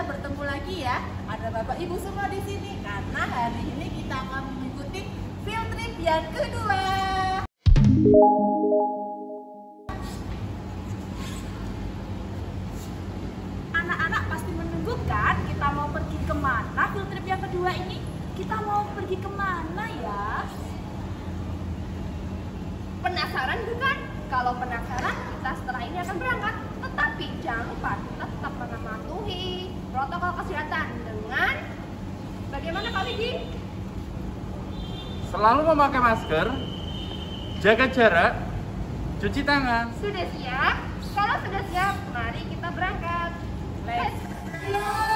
Bertemu lagi ya, ada Bapak Ibu semua di sini karena hari ini kita akan mengikuti field trip yang kedua. Anak-anak pasti menunggu kan kita mau pergi kemana field trip yang kedua ini? Kita mau pergi kemana ya? Penasaran bukan? Kalau penasaran, kita setelah ini akan berangkat. Tetapi jangan lupa kita tetap mematuhi protokol kesehatan dengan bagaimana Pak Widi? Selalu memakai masker, jaga jarak, cuci tangan. Sudah siap? Kalau sudah siap, mari kita berangkat. Let's go!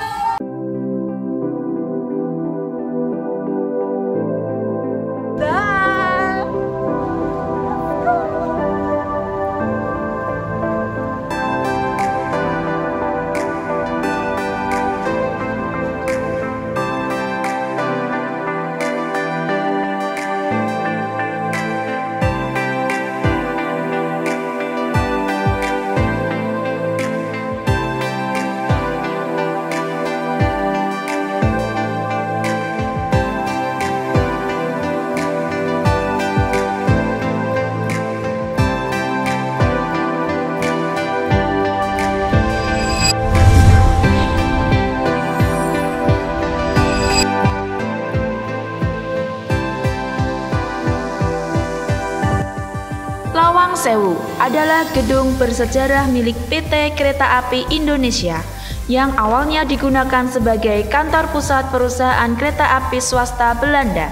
Lawang Sewu adalah gedung bersejarah milik PT Kereta Api Indonesia yang awalnya digunakan sebagai kantor pusat perusahaan kereta api swasta Belanda.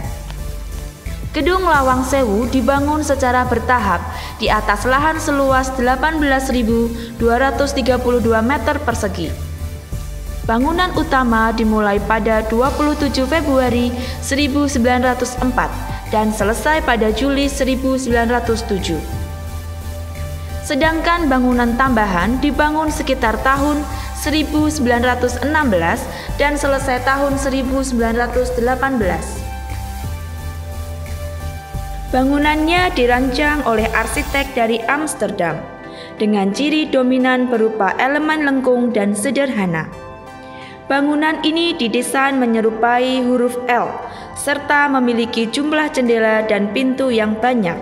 Gedung Lawang Sewu dibangun secara bertahap di atas lahan seluas 18.232 meter persegi. Bangunan utama dimulai pada 27 Februari 1904 dan selesai pada Juli 1907. Sedangkan bangunan tambahan dibangun sekitar tahun 1916 dan selesai tahun 1918. Bangunannya dirancang oleh arsitek dari Amsterdam dengan ciri dominan berupa elemen lengkung dan sederhana. Bangunan ini didesain menyerupai huruf L serta memiliki jumlah jendela dan pintu yang banyak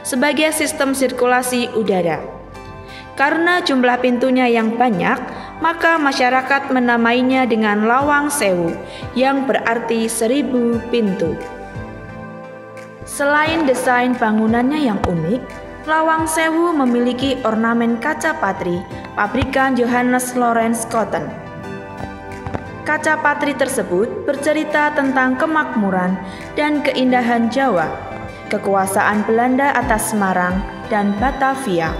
sebagai sistem sirkulasi udara. Karena jumlah pintunya yang banyak, maka masyarakat menamainya dengan Lawang Sewu yang berarti 1000 pintu. Selain desain bangunannya yang unik, Lawang Sewu memiliki ornamen kaca patri pabrikan Johannes Laurens Cotton. Kaca patri tersebut bercerita tentang kemakmuran dan keindahan Jawa, kekuasaan Belanda atas Semarang dan Batavia,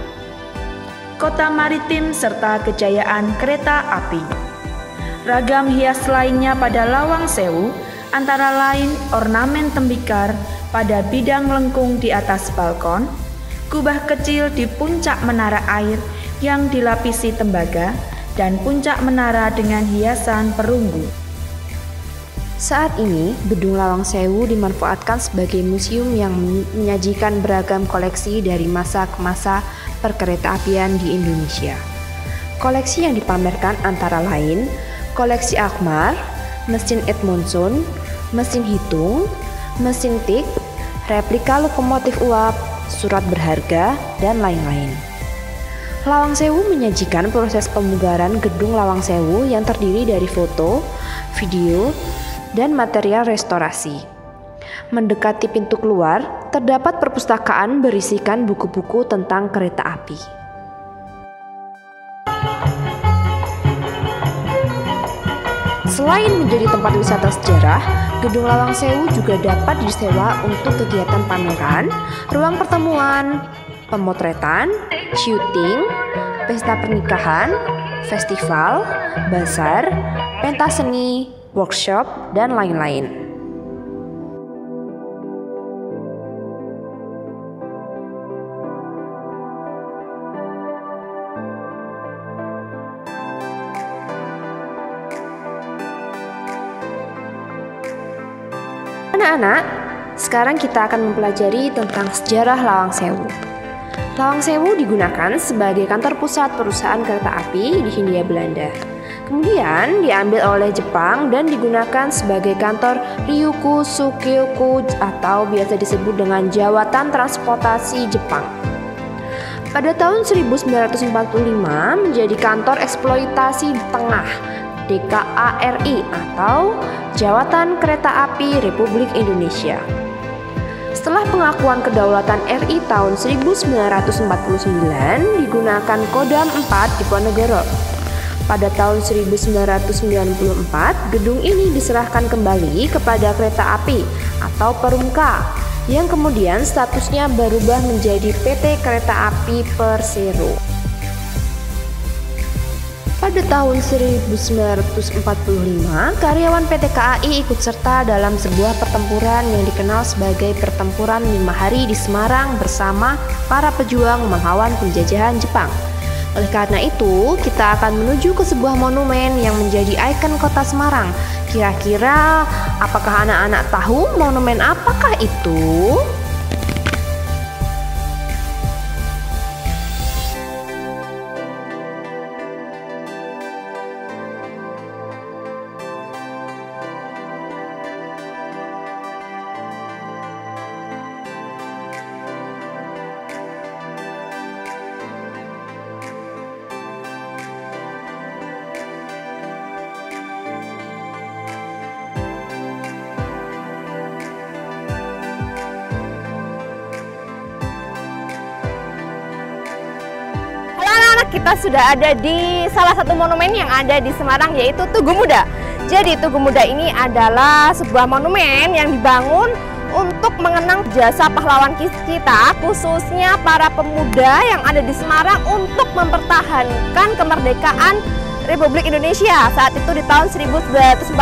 kota maritim serta kejayaan kereta api. Ragam hias lainnya pada Lawang Sewu antara lain ornamen tembikar pada bidang lengkung di atas balkon, kubah kecil di puncak menara air yang dilapisi tembaga, dan puncak menara dengan hiasan perunggu. Saat ini, Gedung Lawang Sewu dimanfaatkan sebagai museum yang menyajikan beragam koleksi dari masa ke masa perkeretaapian di Indonesia. Koleksi yang dipamerkan antara lain koleksi Alkmaar, mesin Edmondson, mesin hitung, mesin tik, replika lokomotif uap, surat berharga, dan lain-lain. Lawang Sewu menyajikan proses pemugaran Gedung Lawang Sewu yang terdiri dari foto, video, dan material restorasi. Mendekati pintu keluar, terdapat perpustakaan berisikan buku-buku tentang kereta api. Selain menjadi tempat wisata sejarah, Gedung Lawang Sewu juga dapat disewa untuk kegiatan pameran, ruang pertemuan, pemotretan, syuting, pesta pernikahan, festival, bazar, pentas seni, workshop, dan lain-lain. Anak-anak, sekarang kita akan mempelajari tentang sejarah Lawang Sewu. Lawang Sewu digunakan sebagai kantor pusat perusahaan kereta api di Hindia Belanda. Kemudian diambil oleh Jepang dan digunakan sebagai kantor Ryukyu Sukyoku atau biasa disebut dengan Jawatan Transportasi Jepang. Pada tahun 1945 menjadi kantor eksploitasi tengah DKARI atau Jawatan Kereta Api Republik Indonesia. Setelah pengakuan kedaulatan RI tahun 1949, digunakan Kodam 4 Diponegoro. Pada tahun 1994, gedung ini diserahkan kembali kepada kereta api atau Perumka, yang kemudian statusnya berubah menjadi PT Kereta Api Persero. Pada tahun 1945, karyawan PT KAI ikut serta dalam sebuah pertempuran yang dikenal sebagai Pertempuran 5 Hari di Semarang bersama para pejuang melawan penjajahan Jepang. Oleh karena itu, kita akan menuju ke sebuah monumen yang menjadi ikon kota Semarang. Kira-kira, apakah anak-anak tahu monumen apakah itu? Kita sudah ada di salah satu monumen yang ada di Semarang, yaitu Tugu Muda. Jadi Tugu Muda ini adalah sebuah monumen yang dibangun untuk mengenang jasa pahlawan kita, khususnya para pemuda yang ada di Semarang untuk mempertahankan kemerdekaan Republik Indonesia saat itu di tahun 1945.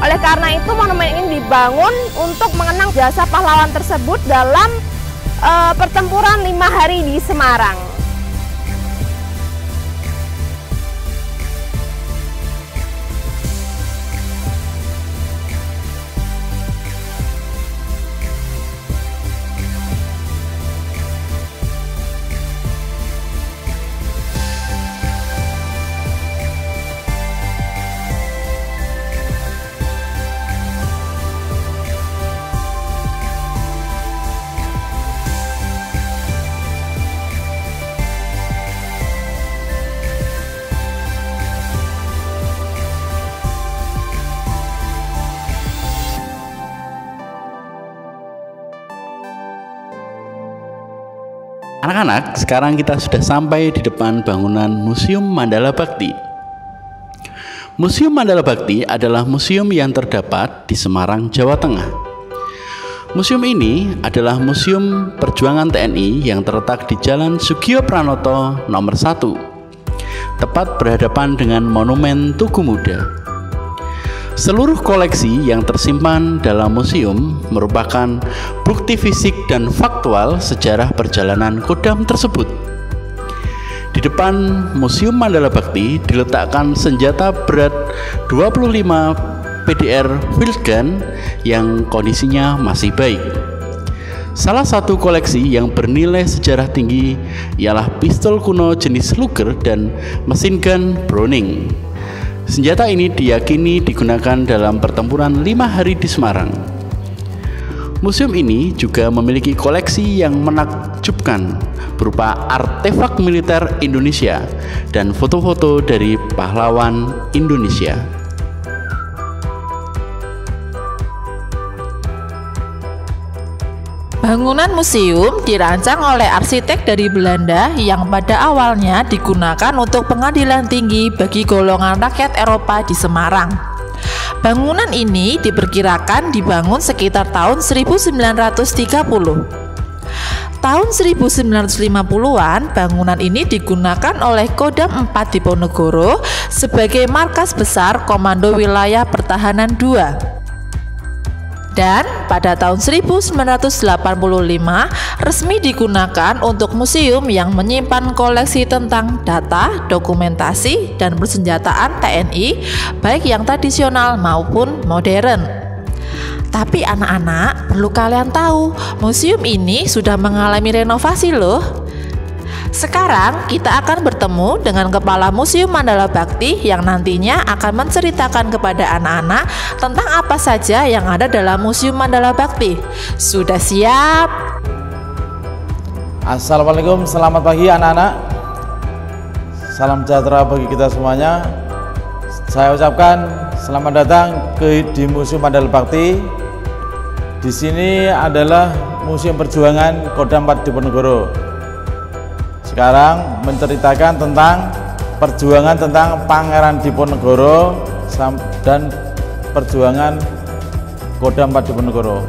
Oleh karena itu monumen ini dibangun untuk mengenang jasa pahlawan tersebut dalam pertempuran 5 hari di Semarang. Anak-anak, sekarang kita sudah sampai di depan bangunan Museum Mandala Bhakti. Museum Mandala Bhakti adalah museum yang terdapat di Semarang, Jawa Tengah. Museum ini adalah museum perjuangan TNI yang terletak di Jalan Sugiyo Pranoto nomor 1, tepat berhadapan dengan Monumen Tugu Muda. Seluruh koleksi yang tersimpan dalam museum merupakan bukti fisik dan faktual sejarah perjalanan Kodam tersebut. Di depan Museum Mandala Bhakti diletakkan senjata berat 25 PDR field gun yang kondisinya masih baik. Salah satu koleksi yang bernilai sejarah tinggi ialah pistol kuno jenis Luger dan mesin gun Browning. Senjata ini diyakini digunakan dalam pertempuran 5 hari di Semarang. Museum ini juga memiliki koleksi yang menakjubkan berupa artefak militer Indonesia dan foto-foto dari pahlawan Indonesia. Bangunan museum dirancang oleh arsitek dari Belanda yang pada awalnya digunakan untuk pengadilan tinggi bagi golongan rakyat Eropa di Semarang. Bangunan ini diperkirakan dibangun sekitar tahun 1930. Tahun 1950-an, bangunan ini digunakan oleh Kodam 4 Diponegoro sebagai markas besar Komando Wilayah Pertahanan II. Dan pada tahun 1985 resmi digunakan untuk museum yang menyimpan koleksi tentang data, dokumentasi, dan persenjataan TNI, baik yang tradisional maupun modern. Tapi anak-anak, perlu kalian tahu, museum ini sudah mengalami renovasi loh. Sekarang kita akan bertemu dengan Kepala Museum Mandala Bhakti yang nantinya akan menceritakan kepada anak-anak tentang apa saja yang ada dalam Museum Mandala Bhakti. Sudah siap? Assalamualaikum, selamat pagi anak-anak. Salam sejahtera bagi kita semuanya. Saya ucapkan selamat datang di Museum Mandala Bhakti. Di sini adalah Museum Perjuangan Kodam 4 Diponegoro. Sekarang menceritakan tentang perjuangan tentang Pangeran Diponegoro dan perjuangan Kodam 4 Diponegoro.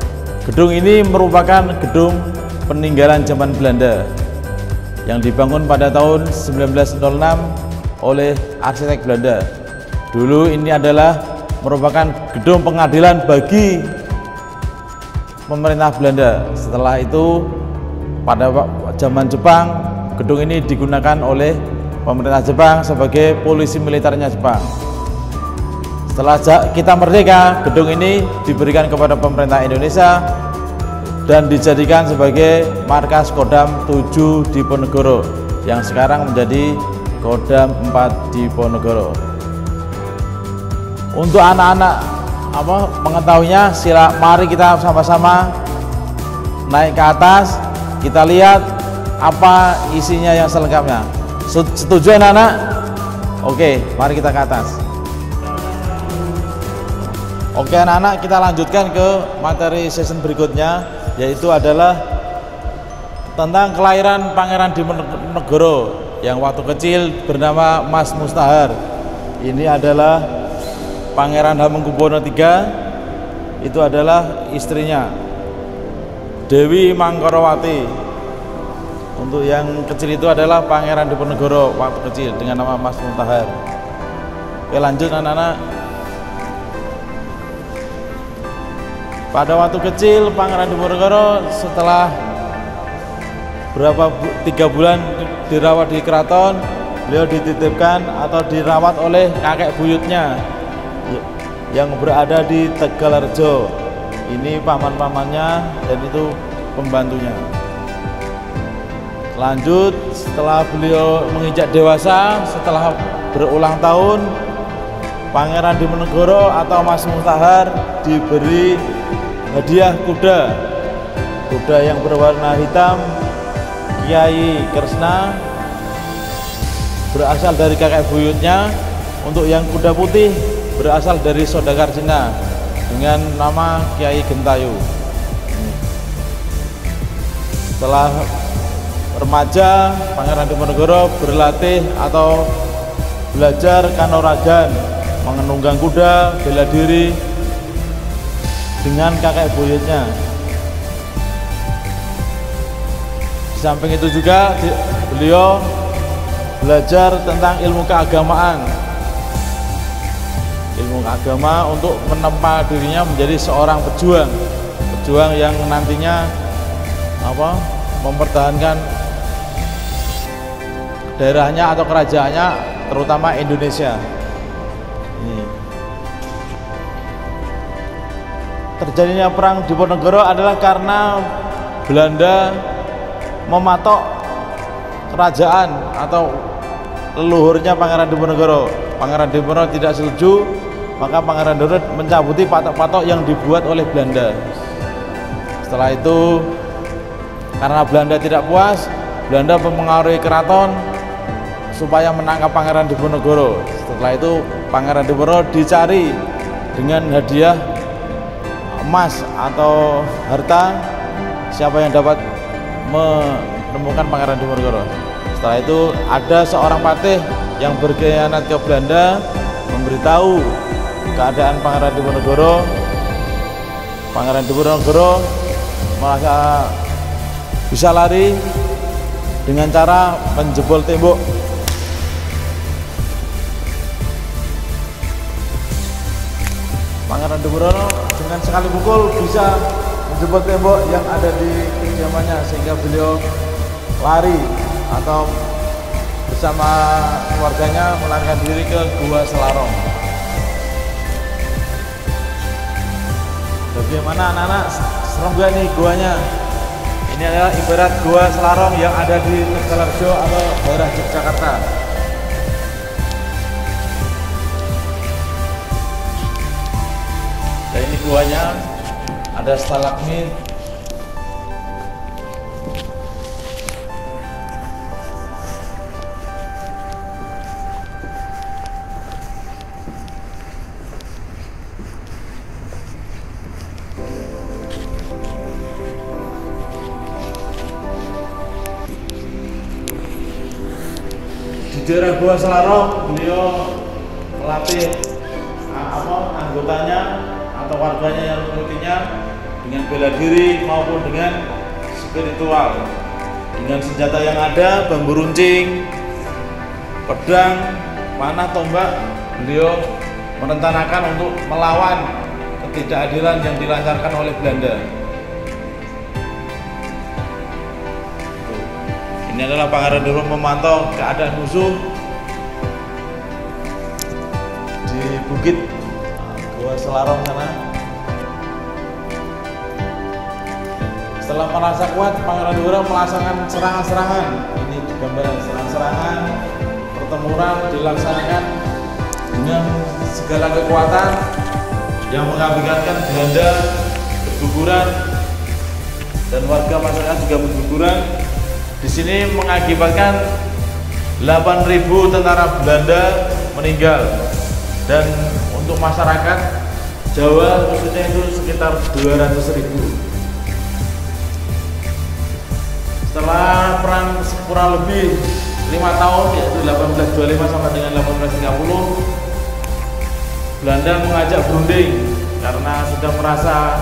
Gedung ini merupakan gedung peninggalan zaman Belanda yang dibangun pada tahun 1906 oleh arsitek Belanda. Dulu ini adalah merupakan gedung pengadilan bagi pemerintah Belanda. Setelah itu pada zaman Jepang, gedung ini digunakan oleh pemerintah Jepang sebagai polisi militernya Jepang. Setelah kita merdeka, gedung ini diberikan kepada pemerintah Indonesia dan dijadikan sebagai markas Kodam 7 Diponegoro yang sekarang menjadi Kodam 4 Diponegoro. Untuk anak-anak mengetahuinya, mari kita sama-sama naik ke atas, kita lihat apa isinya yang selengkapnya. Setuju anak-anak? Oke, mari kita ke atas. Oke anak-anak, kita lanjutkan ke materi season berikutnya, yaitu adalah tentang kelahiran Pangeran Diponegoro yang waktu kecil bernama Mas Mustahar. Ini adalah Pangeran Hamengkubuwono III, itu adalah istrinya Dewi Mangkorawati. Untuk yang kecil itu adalah Pangeran Diponegoro waktu kecil dengan nama Mas Mustahar. Oke, lanjut anak-anak. Pada waktu kecil Pangeran Diponegoro setelah 3 bulan dirawat di keraton, beliau dititipkan atau dirawat oleh kakek buyutnya yang berada di Tegalrejo. Ini paman-pamannya dan itu pembantunya. Lanjut, setelah beliau menginjak dewasa, setelah berulang tahun, Pangeran Diponegoro atau Mas Mustahar diberi hadiah kuda yang berwarna hitam Kiai Kresna, berasal dari kakek buyutnya. Untuk yang kuda putih berasal dari Sodakar Cina dengan nama Kiai Gentayu. Setelah remaja, Pangeran Diponegoro berlatih atau belajar kanuragan, menunggang kuda, bela diri dengan kakek buyutnya. Di samping itu juga beliau belajar tentang ilmu keagamaan, ilmu agama untuk menempa dirinya menjadi seorang pejuang yang nantinya mempertahankan daerahnya atau kerajaannya, terutama Indonesia. Ini. Terjadinya perang Diponegoro adalah karena Belanda mematok kerajaan atau leluhurnya Pangeran Diponegoro. Pangeran Diponegoro tidak setuju, maka Pangeran Diponegoro mencabuti patok-patok yang dibuat oleh Belanda. Setelah itu, karena Belanda tidak puas, Belanda mempengaruhi keraton supaya menangkap Pangeran Diponegoro. Setelah itu Pangeran Diponegoro dicari dengan hadiah emas atau harta siapa yang dapat menemukan Pangeran Diponegoro. Setelah itu ada seorang patih yang berkhianat ke Belanda, memberitahu keadaan Pangeran Diponegoro. Pangeran Diponegoro merasa bisa lari dengan cara menjebol tembok. Pangeran Diponegoro dengan sekali pukul bisa menjebol tembok yang ada di kediamannya, sehingga beliau lari atau bersama keluarganya melarikan diri ke Gua Selarong. Bagaimana anak-anak, serem gak nih guanya? Ini adalah ibarat Gua Selarong yang ada di Tegalarjo atau daerah Yogyakarta. Dan ini guanya, ada stalagmit, di daerah Gua Selarong. Beliau melatih anggotanya atau warganya yang mengikutinya dengan bela diri maupun dengan spiritual, dengan senjata yang ada, bambu runcing, pedang, panah, tombak. Beliau merencanakan untuk melawan ketidakadilan yang dilancarkan oleh Belanda. Ini adalah Pangeran Diponegoro memantau keadaan musuh di bukit Gua Selarong sana. Setelah merasa kuat, Pangeran Diponegoro melaksanakan serangan-serangan. Ini gambaran serangan-serangan, pertempuran dilaksanakan dengan segala kekuatan yang mengakibatkan Belanda berguguran dan warga masyarakat juga berguguran. Di sini mengakibatkan 8.000 tentara Belanda meninggal, dan untuk masyarakat Jawa khususnya itu sekitar 200.000. Setelah perang kurang lebih 5 tahun, yaitu 1825 sampai dengan 1830, Belanda mengajak berunding karena sudah merasa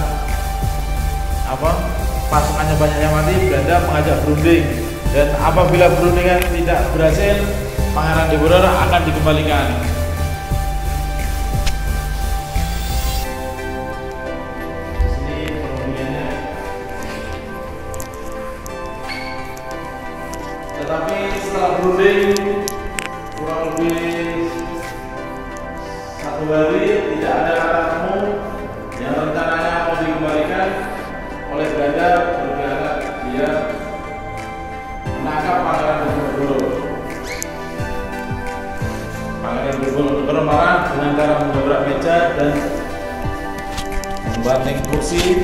pasukannya banyak yang mati. Belanda mengajak berunding, dan apabila perundingan tidak berhasil, Pangeran Diponegoro akan dikembalikan. Di sini perundingannya. Tetapi setelah berunding kurang lebih 1 hari, tidak ada kata temu yang rencananya mau dikembalikan oleh Belanda. Berkhianat, dia menangkap Pangeran Diponegoro. Pangeran Diponegoro marah dengan cara mendobrak meja dan membanting kursi.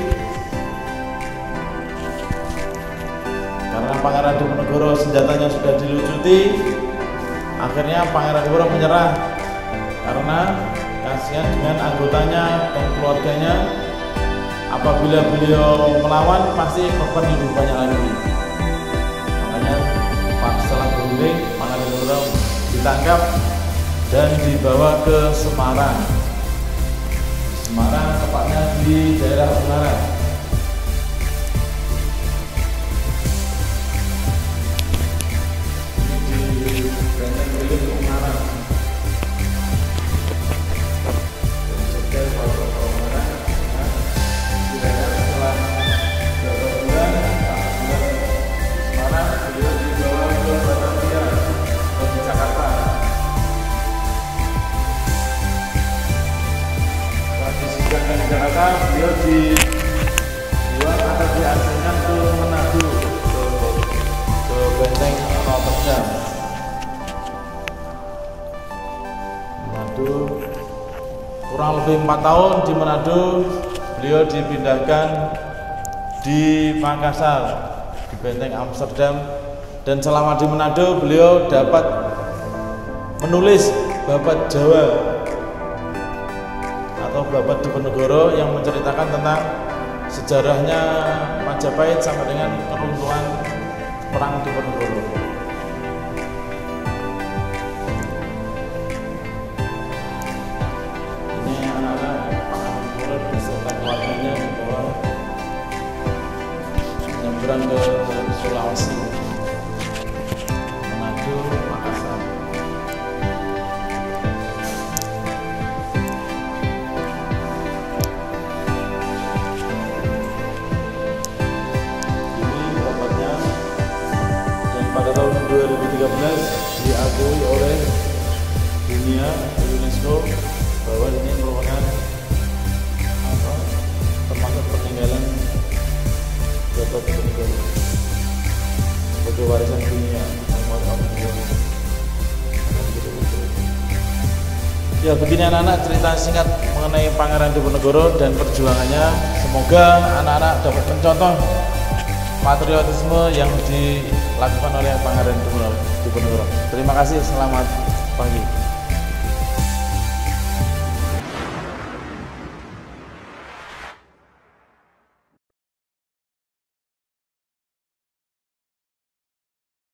Karena Pangeran Diponegoro senjatanya sudah dilucuti, akhirnya Pangeran Diponegoro menyerah karena kasihan dengan anggotanya dan keluarganya. Apabila beliau melawan, pasti korban lebih banyak lagi. Makanya setelah berunding, Pangeran Diponegoro ditangkap dan dibawa ke Semarang. Semarang tepatnya di daerah Ungaran. Ini di Benteng Brigjen Ungaran. Jakarta, beliau dibuat atau diasingkan ke Manado, ke Benteng Rotterdam. Manado kurang lebih 4 tahun di Manado. Beliau dipindahkan di Makassar, di Benteng Amsterdam, dan selama di Manado beliau dapat menulis babat Jawa atau babat Diponegoro yang menceritakan tentang sejarahnya Majapahit sampai dengan keruntuhan Perang Diponegoro. Ini anak-anak Pangandaran beserta keluarganya dibawa menyeberang ke Sulawesi, Manado, Makassar. Pada tahun 2013 diakui oleh dunia UNESCO bahwa ini merupakan termasuk peninggalan Gatot Diponegoro sebagai warisan dunia. Ya, begini anak-anak cerita singkat mengenai Pangeran Diponegoro dan perjuangannya. Semoga anak-anak dapat mencontoh patriotisme yang dilakukan oleh Pangeran Diponegoro. Terima kasih, selamat pagi.